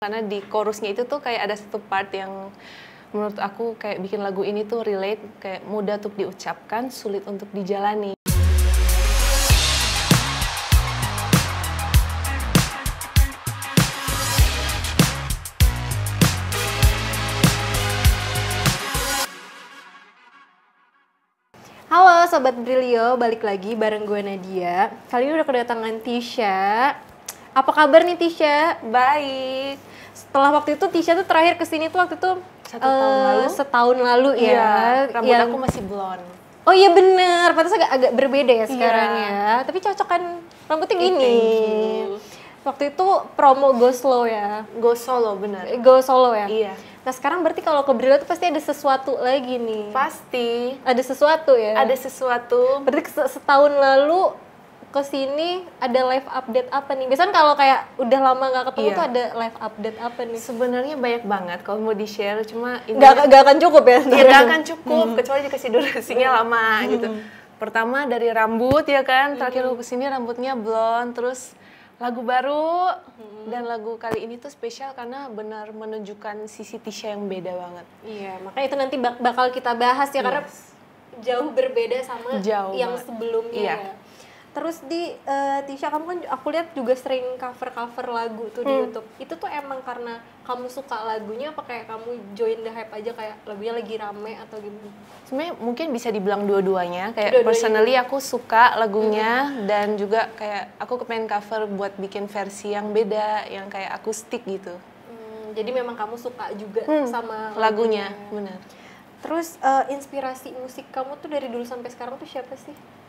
karena di chorusnya itu tuh kayak ada satu part yang menurut aku kayak bikin lagu ini tuh relate, kayak mudah untuk diucapkan, sulit untuk dijalani. Halo Sobat Brilio, balik lagi bareng gue Nadia. Kali ini udah kedatangan Tisha. Apa kabar nih Tisha? Baik. Setelah waktu itu Tisha tuh terakhir kesini tuh waktu itu setahun lalu ya. Iya, rambut aku masih blonde. Oh iya bener, pantas agak berbeda ya sekarang ya. Tapi cocok kan rambutnya gini. Waktu itu promo Go Slow ya. Go Solo, bener. Go Solo ya? Iya. Nah sekarang berarti kalau ke Brilio tuh pasti ada sesuatu lagi nih. Pasti. Ada sesuatu ya? Ada sesuatu. Berarti setahun lalu kesini ada live update apa nih? Biasanya kalau kayak udah lama nggak ketemu tuh ada live update apa nih? Sebenarnya banyak banget kalau mau di-share, cuma nggak akan cukup ya? Iya, nggak akan cukup, kecuali dikasih durasinya lama gitu. Pertama dari rambut ya kan, terakhir aku kesini rambutnya blonde, terus lagu baru, dan lagu kali ini tuh spesial karena benar menunjukkan sisi Tisha yang beda banget. Iya, makanya itu nanti bakal kita bahas ya, karena jauh berbeda sama yang sebelumnya ya. Terus di Tisha, kamu kan aku lihat juga sering cover lagu tuh di YouTube. Itu tuh emang karena kamu suka lagunya apa kayak kamu join the hype aja, kayak lagunya lagi rame atau gimana? Sebenarnya mungkin bisa dibilang dua-duanya. Kayak personally aku suka lagunya dan juga kayak aku kepengen cover buat bikin versi yang beda, yang kayak akustik gitu. Jadi memang kamu suka juga sama lagunya, benar. Terus inspirasi musik kamu tuh dari dulu sampai sekarang tuh siapa sih?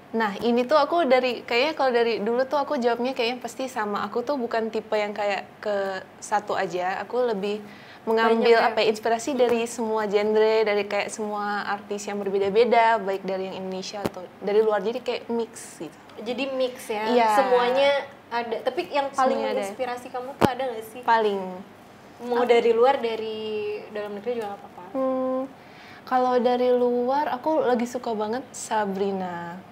Nah ini tuh aku kayaknya kalau dari dulu tuh aku jawabnya kayaknya pasti sama. Aku tuh bukan tipe yang kayak ke satu aja. Aku lebih mengambil inspirasi dari semua genre, dari kayak semua artis yang berbeda-beda, baik dari yang Indonesia atau dari luar. Jadi kayak mix gitu. Jadi mix ya? Iya. Semuanya ada. Tapi yang paling menginspirasi kamu tuh ada nggak sih? Paling. Mau dari luar, dari dalam negeri juga nggak apa-apa. Kalau dari luar, aku lagi suka banget Sabrina.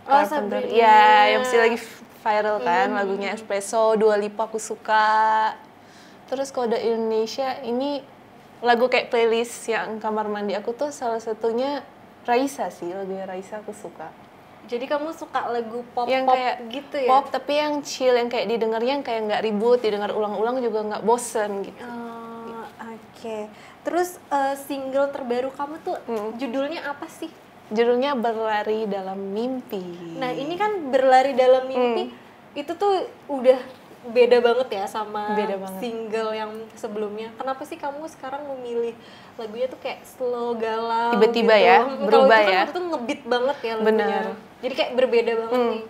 Oh, Sabrina. Ya, yang masih lagi viral kan, lagunya Espresso, Dua Lipa aku suka. Terus kalau dari Indonesia, ini lagu kayak playlist yang kamar mandi aku tuh salah satunya Raisa sih, lagunya Raisa aku suka. Jadi kamu suka lagu pop yang kayak gitu ya? Pop tapi yang chill, yang kayak didengarnya yang kayak nggak ribut, didengar ulang-ulang juga nggak bosen gitu. Oke. Terus single terbaru kamu tuh judulnya apa sih? Judulnya Berlari Dalam Mimpi. Nah ini kan Berlari Dalam Mimpi itu tuh udah beda banget ya sama single yang sebelumnya. Kenapa sih kamu sekarang memilih lagunya tuh kayak slow, galau tiba-tiba gitu? Ya, berubah ya. Kalau itu kan ngebeat banget ya lagunya. Bener. Jadi kayak berbeda banget nih.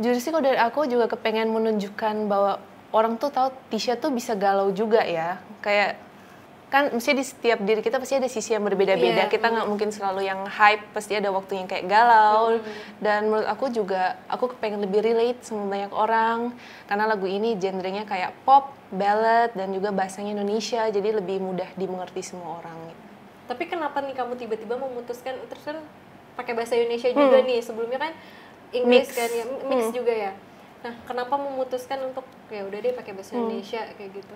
Jujur sih kalau dari aku juga kepengen menunjukkan bahwa orang tuh tahu Tisha tuh bisa galau juga ya. Kayak kan mesti di setiap diri kita pasti ada sisi yang berbeda-beda. Kita nggak mungkin selalu yang hype, pasti ada waktunya yang kayak galau. Dan menurut aku juga, aku kepengen lebih relate sama banyak orang. Karena lagu ini genrenya kayak pop, ballad, dan juga bahasanya Indonesia. Jadi lebih mudah dimengerti semua orang. Tapi kenapa nih kamu tiba-tiba memutuskan, terus kan pakai bahasa Indonesia juga nih, sebelumnya kan Inggris kan ya, mix juga ya. Nah kenapa memutuskan untuk ya udah deh pakai bahasa Indonesia kayak gitu?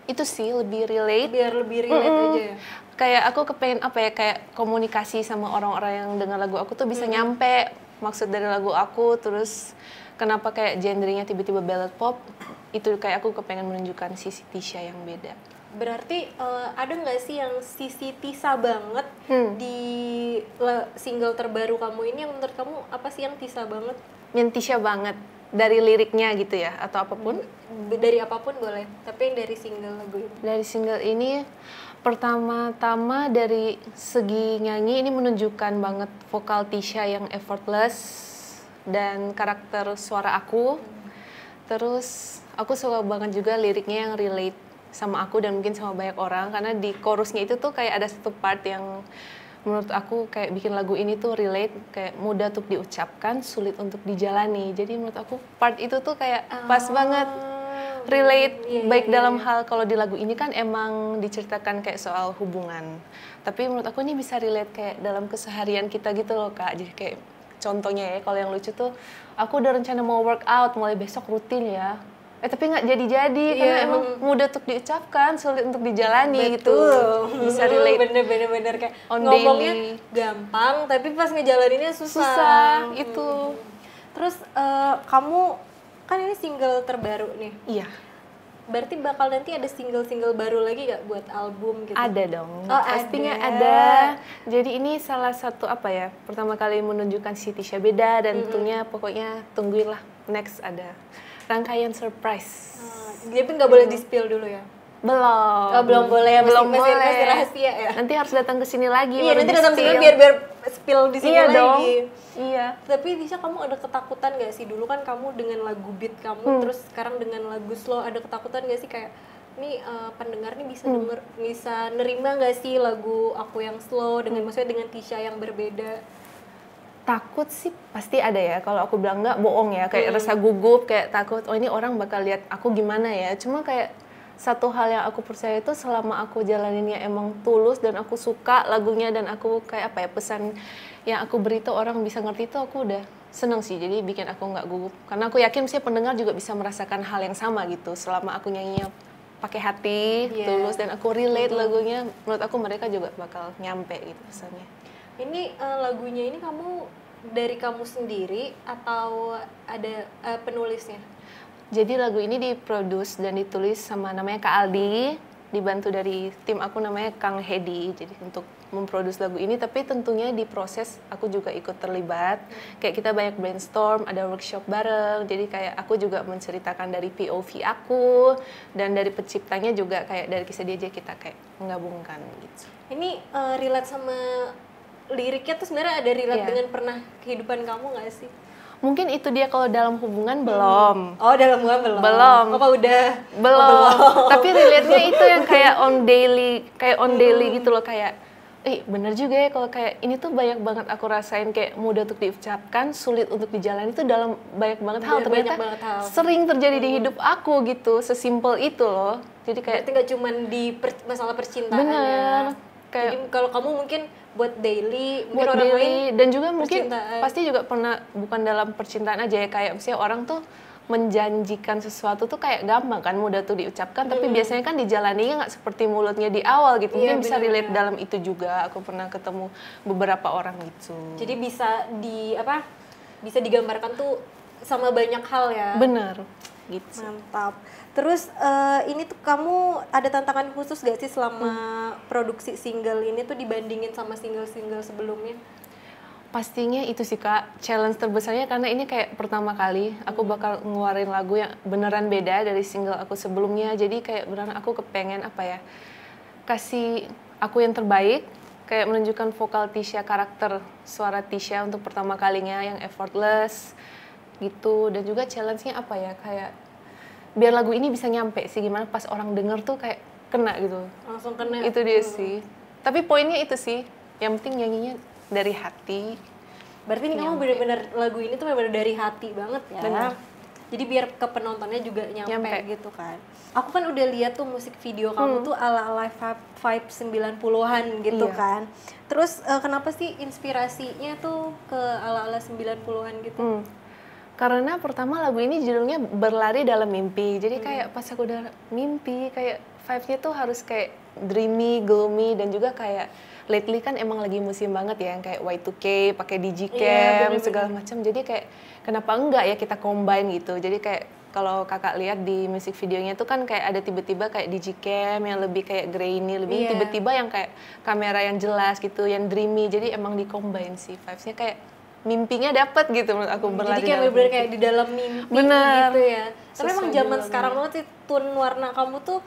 Itu sih lebih relate, biar lebih relate aja ya. Kayak aku kepengen kayak komunikasi sama orang-orang yang dengar lagu aku tuh bisa nyampe maksud dari lagu aku. Terus kenapa kayak genrenya tiba-tiba ballad pop, itu kayak aku kepengen menunjukkan sisi Tisha yang beda. Berarti ada nggak sih yang sisi Tisha banget di single terbaru kamu ini, yang menurut kamu apa sih yang Tisha banget? Yang Tisha banget dari liriknya gitu ya, atau apapun? Dari apapun boleh, tapi yang dari single lagu ini. Dari single ini, pertama-tama dari segi nyanyi ini menunjukkan banget vokal Tisha yang effortless dan karakter suara aku. Terus aku suka banget juga liriknya yang relate sama aku dan mungkin sama banyak orang, karena di chorusnya itu tuh kayak ada satu part yang menurut aku kayak bikin lagu ini tuh relate, kayak mudah untuk diucapkan, sulit untuk dijalani. Jadi menurut aku part itu tuh kayak pas banget, relate. Baik dalam hal kalau di lagu ini kan emang diceritakan kayak soal hubungan, tapi menurut aku ini bisa relate kayak dalam keseharian kita gitu loh Kak. Jadi kayak contohnya ya, kalau yang lucu tuh, aku udah rencana mau workout mulai besok rutin ya. tapi nggak jadi-jadi karena emang mudah untuk diucapkan, sulit untuk dijalani. Betul. Gitu. Bisa relate. Bener kayak on ngomongnya daily. Gampang, tapi pas ngejalaninnya susah. Itu. Terus kamu kan ini single terbaru nih. Iya. Berarti bakal nanti ada single-single baru lagi gak buat album gitu? Ada dong. Pastinya ada. Jadi ini salah satu pertama kali menunjukkan si Tisha beda dan tentunya pokoknya tungguinlah next ada rangkaian surprise. Jadi nggak boleh di-spill dulu ya? Belum boleh ya, masih rahasia ya. Nanti harus datang ke sini lagi. Iya, nanti datang sini biar spill di sini lagi. Dong. Iya. Tapi Tisha, kamu ada ketakutan gak sih? Dulu kan kamu dengan lagu beat kamu, terus sekarang dengan lagu slow, ada ketakutan gak sih kayak nih pendengar nih bisa nerima gak sih lagu aku yang slow dengan maksudnya dengan Tisha yang berbeda? Takut sih pasti ada ya. Kalau aku bilang nggak, bohong ya. Kayak rasa gugup, kayak takut. Oh ini orang bakal lihat aku gimana ya. Cuma kayak satu hal yang aku percaya itu selama aku jalaninnya emang tulus dan aku suka lagunya dan aku kayak pesan yang aku beri tuh orang bisa ngerti itu, aku udah seneng sih. Jadi bikin aku nggak gugup. Karena aku yakin sih pendengar juga bisa merasakan hal yang sama gitu. Selama aku nyanyinya pakai hati, tulus dan aku relate lagunya, menurut aku mereka juga bakal nyampe gitu pesannya. Ini lagunya ini kamu dari kamu sendiri atau ada penulisnya? Jadi lagu ini diproduce dan ditulis sama namanya Kak Aldi, dibantu dari tim aku namanya Kang Hedi. Jadi untuk memproduksi lagu ini, tapi tentunya di proses aku juga ikut terlibat. Kayak kita banyak brainstorm, ada workshop bareng. Jadi kayak aku juga menceritakan dari POV aku dan dari penciptanya juga kayak dari kisah dia kita kayak menggabungkan gitu. Ini relate sama liriknya tuh sebenarnya ada relate dengan pernah kehidupan kamu nggak sih? Mungkin itu dia kalau dalam hubungan belum. Oh, dalam hubungan belum. Belum. Apa udah? Belum. Tapi relate-nya itu yang kayak on daily gitu loh, kayak bener juga ya kalau kayak ini tuh banyak banget aku rasain, kayak mudah untuk diucapkan, sulit untuk dijalani itu dalam banyak banget hal. Ternyata sering terjadi di hidup aku gitu, sesimpel itu loh. Jadi kayak berarti nggak cuma di masalah percintaan. Bener. Kayak, jadi kalau kamu mungkin buat daily, mungkin buat orang daily, lain dan juga mungkin pasti juga pernah, bukan dalam percintaan aja ya, kayak misalnya orang tuh menjanjikan sesuatu tuh kayak gampang kan, mudah tuh diucapkan, tapi biasanya kan dijalaninya nggak seperti mulutnya di awal gitu. Mungkin bisa relate dalam itu juga. Aku pernah ketemu beberapa orang gitu. Jadi bisa bisa digambarkan tuh sama banyak hal ya. Bener gitu. Mantap. Terus ini tuh kamu ada tantangan khusus gak sih selama produksi single ini tuh dibandingin sama single-single sebelumnya? Pastinya itu sih Kak, challenge terbesarnya karena ini kayak pertama kali aku bakal ngeluarin lagu yang beneran beda dari single aku sebelumnya. Jadi kayak beneran aku kepengen kasih aku yang terbaik, kayak menunjukkan vokal Tisha, karakter suara Tisha untuk pertama kalinya yang effortless gitu. Dan juga challenge-nya kayak biar lagu ini bisa nyampe sih, gimana pas orang denger tuh kayak kena gitu. Langsung kena. Itu dia sih. Tapi poinnya itu sih, yang penting nyanyinya dari hati. Berarti ini kamu benar-benar lagu ini tuh benar-benar dari hati banget ya. Benar. Jadi biar ke penontonnya juga nyampe gitu kan. Aku kan udah lihat tuh musik video kamu tuh ala-ala vibe 90-an gitu kan. Terus kenapa sih inspirasinya tuh ke ala-ala 90-an gitu? Karena pertama lagu ini judulnya Berlari Dalam Mimpi. Jadi kayak pas aku udah mimpi, kayak vibe-nya tuh harus kayak dreamy, gloomy, dan juga kayak lately kan emang lagi musim banget ya yang kayak Y2K, pakai digicam, segala macam. Jadi kayak kenapa enggak ya kita combine gitu. Jadi kayak kalau kakak lihat di musik videonya tuh kan kayak ada tiba-tiba kayak digicam yang lebih kayak grainy, lebih tiba-tiba yang kayak kamera yang jelas gitu, yang dreamy. Jadi emang di combine sih vibes-nya, kayak mimpinya dapet gitu menurut aku. Berlari jadi kayak bener-bener kayak di dalam mimpi. Bener. Gitu ya. Tapi emang zaman sekarang banget sih tone warna kamu tuh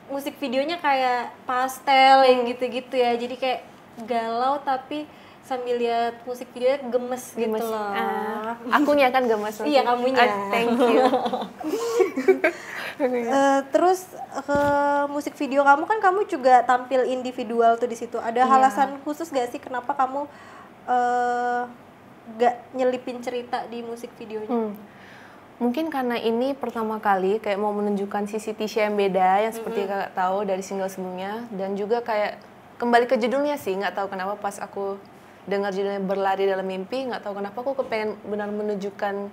musik videonya kayak pastel yang gitu-gitu ya. Jadi kayak galau tapi sambil lihat musik videonya gemes gitu loh. Akunya kan gemes. Iya, kamunya. Thank you. Terus musik video kamu kan kamu juga tampil individual tuh di situ. Ada alasan khusus gak sih kenapa kamu gak nyelipin cerita di musik videonya? Mungkin karena ini pertama kali kayak mau menunjukkan sisi Tisha yang beda, yang seperti kakak tahu dari single sebelumnya. Dan juga kayak kembali ke judulnya sih, nggak tahu kenapa pas aku dengar judulnya Berlari Dalam Mimpi, nggak tahu kenapa aku kepengen benar menunjukkan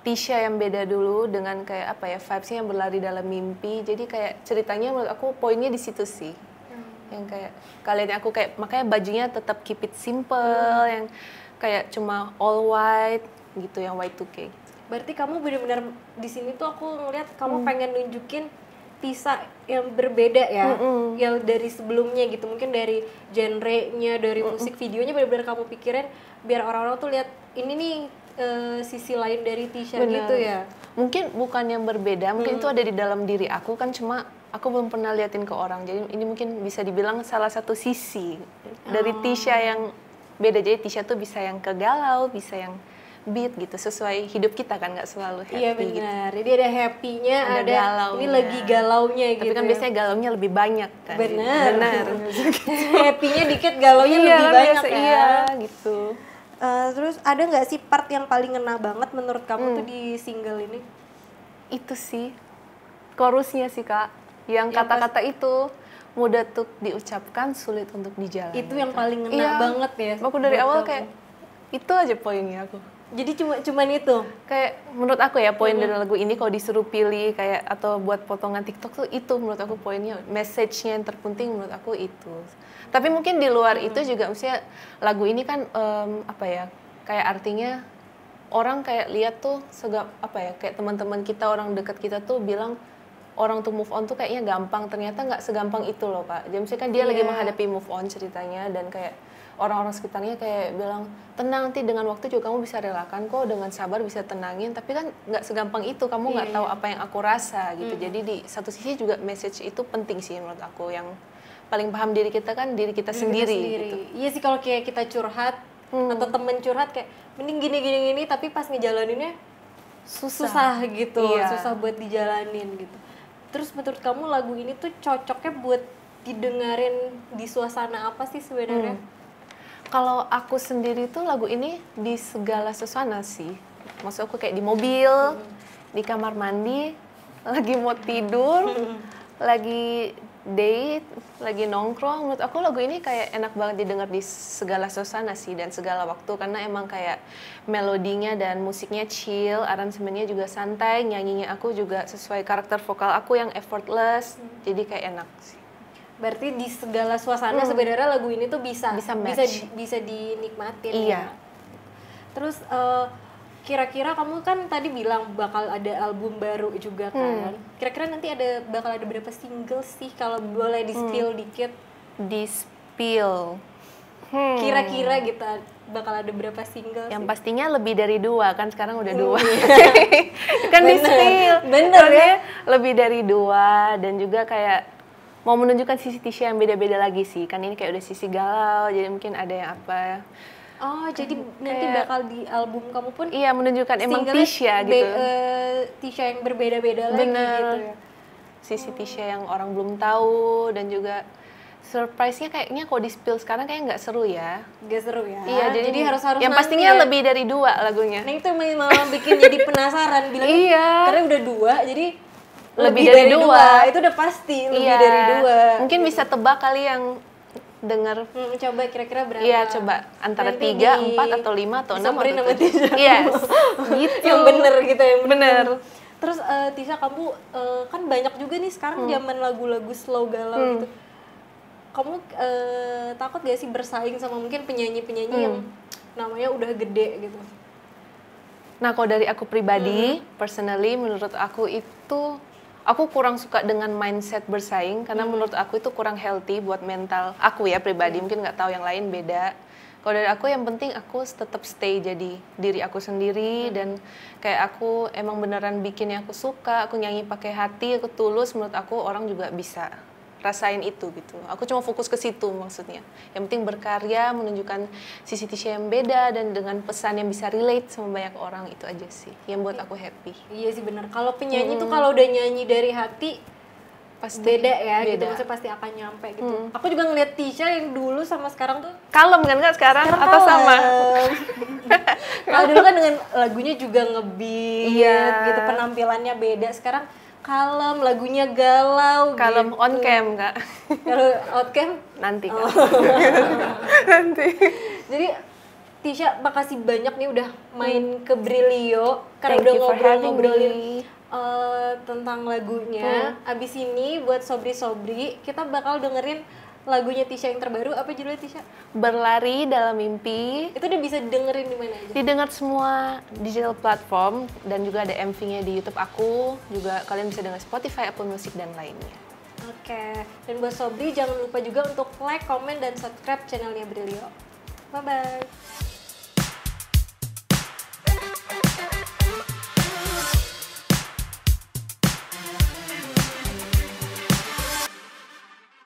Tisha yang beda dulu dengan kayak apa ya, vibes-nya yang berlari dalam mimpi. Jadi kayak ceritanya menurut aku poinnya di situ sih. Yang kayak kalian aku kayak makanya bajunya tetap keep it simple, yang kayak cuma all white gitu, yang Y2K. Berarti kamu benar-benar di sini tuh aku ngeliat kamu pengen nunjukin Tisha yang berbeda ya, yang dari sebelumnya gitu. Mungkin dari genre-nya, dari musik videonya benar-benar kamu pikirin biar orang-orang tuh lihat ini nih sisi lain dari Tisha gitu ya. Mungkin bukan yang berbeda, mungkin itu ada di dalam diri aku kan, cuma aku belum pernah liatin ke orang. Jadi ini mungkin bisa dibilang salah satu sisi dari Tisha yang beda. Jadi Tisha tuh bisa yang kegalau, bisa yang beat gitu, sesuai hidup kita kan, nggak selalu happy. Iya benar. Gitu. Jadi ada happy-nya, ada galaunya. Ini lagi galaunya gitu. Tapi kan biasanya galaunya lebih banyak kan. Benar. Happy-nya dikit, galaunya lebih banyak ya. Iya gitu. Terus ada nggak sih part yang paling ngena banget menurut kamu tuh di single ini? Itu sih chorusnya sih Kak, yang kata-kata itu mudah untuk diucapkan, sulit untuk dijalani. Itu yang paling ngena banget ya. Aku dari awal kayak itu aja poinnya aku. Jadi cuman itu. Kayak menurut aku ya poin dari lagu ini kalau disuruh pilih kayak atau buat potongan TikTok tuh itu menurut aku poinnya, message-nya yang terpenting menurut aku itu. Tapi mungkin di luar itu juga maksudnya lagu ini kan apa ya? Kayak artinya orang kayak lihat tuh apa ya? Kayak teman-teman kita, orang dekat kita tuh bilang orang untuk move on tuh kayaknya gampang, ternyata nggak segampang itu loh Kak. Jadi misalnya kan dia lagi menghadapi move on ceritanya, dan kayak orang-orang sekitarnya kayak bilang tenang, nanti dengan waktu juga kamu bisa relakan kok, dengan sabar bisa tenangin, tapi kan nggak segampang itu, kamu nggak tahu apa yang aku rasa gitu. Jadi di satu sisi juga message itu penting sih menurut aku, yang paling paham diri kita kan diri kita sendiri. Gitu. Iya sih, kalau kayak kita curhat atau temen curhat kayak mending gini, tapi pas ngejalaninnya susah gitu, susah buat dijalanin gitu. Terus menurut kamu lagu ini tuh cocoknya buat didengarin di suasana apa sih sebenarnya? Kalau aku sendiri tuh lagu ini di segala suasana sih. Maksud aku kayak di mobil, di kamar mandi, lagi mau tidur, lagi date, lagi nongkrong. Menurut aku lagu ini kayak enak banget didengar di segala suasana sih dan segala waktu, karena emang kayak melodinya dan musiknya chill, aransemennya juga santai, nyanyinya aku juga sesuai karakter vokal aku yang effortless, jadi kayak enak sih. Berarti di segala suasana sebenarnya lagu ini tuh bisa dinikmatin. Iya. Ya. Terus kira-kira kamu kan tadi bilang bakal ada album baru juga kan. Kira-kira nanti bakal ada berapa single sih, kalau boleh di-spill dikit? Di-spill. Kira-kira gitu bakal ada berapa single? Yang sih? Pastinya lebih dari 2, kan sekarang udah 2. Kan di-spill. Bener ya. Lebih dari 2, dan juga kayak mau menunjukkan sisi Tisha yang beda-beda lagi sih. Kan ini kayak udah sisi galau, jadi mungkin ada yang apa. Oh, jadi nanti bakal di album kamu pun menunjukkan emang Tisha gitu. Tisha yang berbeda-beda lagi gitu ya. Sisi Tisha yang orang belum tahu, dan juga surprise-nya kayaknya kalau di-spill sekarang kayak nggak seru ya. Nggak seru ya. Iya, jadi harus yang nanti pastinya ya. Lebih dari 2 lagunya. Nah itu malah bikin jadi penasaran, bilang karena udah 2 jadi lebih dari 2 itu udah pasti lebih dari 2. Mungkin bisa tebak kali yang dengar. Coba kira-kira berapa? Iya, coba antara 3, 4 atau 5 atau 6 atau 7. Iya, gitu. Yang bener gitu, yang bener. Terus Tisha, kamu kan banyak juga nih sekarang zaman lagu-lagu slow galau gitu. Kamu takut gak sih bersaing sama mungkin penyanyi-penyanyi yang namanya udah gede gitu? Nah, kalau dari aku pribadi, personally menurut aku itu aku kurang suka dengan mindset bersaing, karena menurut aku itu kurang healthy buat mental aku ya pribadi. Mungkin nggak tahu yang lain beda. Kalau dari aku yang penting aku tetap stay jadi diri aku sendiri, dan kayak aku emang beneran bikin yang aku suka, aku nyanyi pakai hati, aku tulus. Menurut aku orang juga bisa rasain itu gitu. Aku cuma fokus ke situ maksudnya. Yang penting berkarya, menunjukkan sisi Tisha yang beda dan dengan pesan yang bisa relate sama banyak orang, itu aja sih yang buat aku happy. Iya sih benar. Kalau penyanyi tuh kalau udah nyanyi dari hati pasti beda ya, gitu maksudnya pasti akan nyampe gitu. Aku juga ngeliat Tisha yang dulu sama sekarang tuh kalem kan, nggak sekarang atau sama? Kalau dulu kan dengan lagunya juga ngebeat gitu, penampilannya beda. Sekarang kalem, lagunya galau. Kalem gitu. On cam Kak. Kalau out cam nanti Kak. Nanti. Jadi Tisha, makasih banyak nih udah main ke Brilio karena udah ngobrol-ngobrolin tentang lagunya. Abis ini buat sobri-sobri kita bakal dengerin lagunya Tisha yang terbaru. Apa judulnya, Tisha? Berlari Dalam Mimpi. Itu udah bisa dengerin di mana aja? Didengar semua digital platform dan juga ada MV-nya di YouTube aku. Juga kalian bisa dengar Spotify, Apple Music dan lainnya. Oke. Dan buat sobri jangan lupa juga untuk like, comment dan subscribe channelnya Brilio. Bye bye.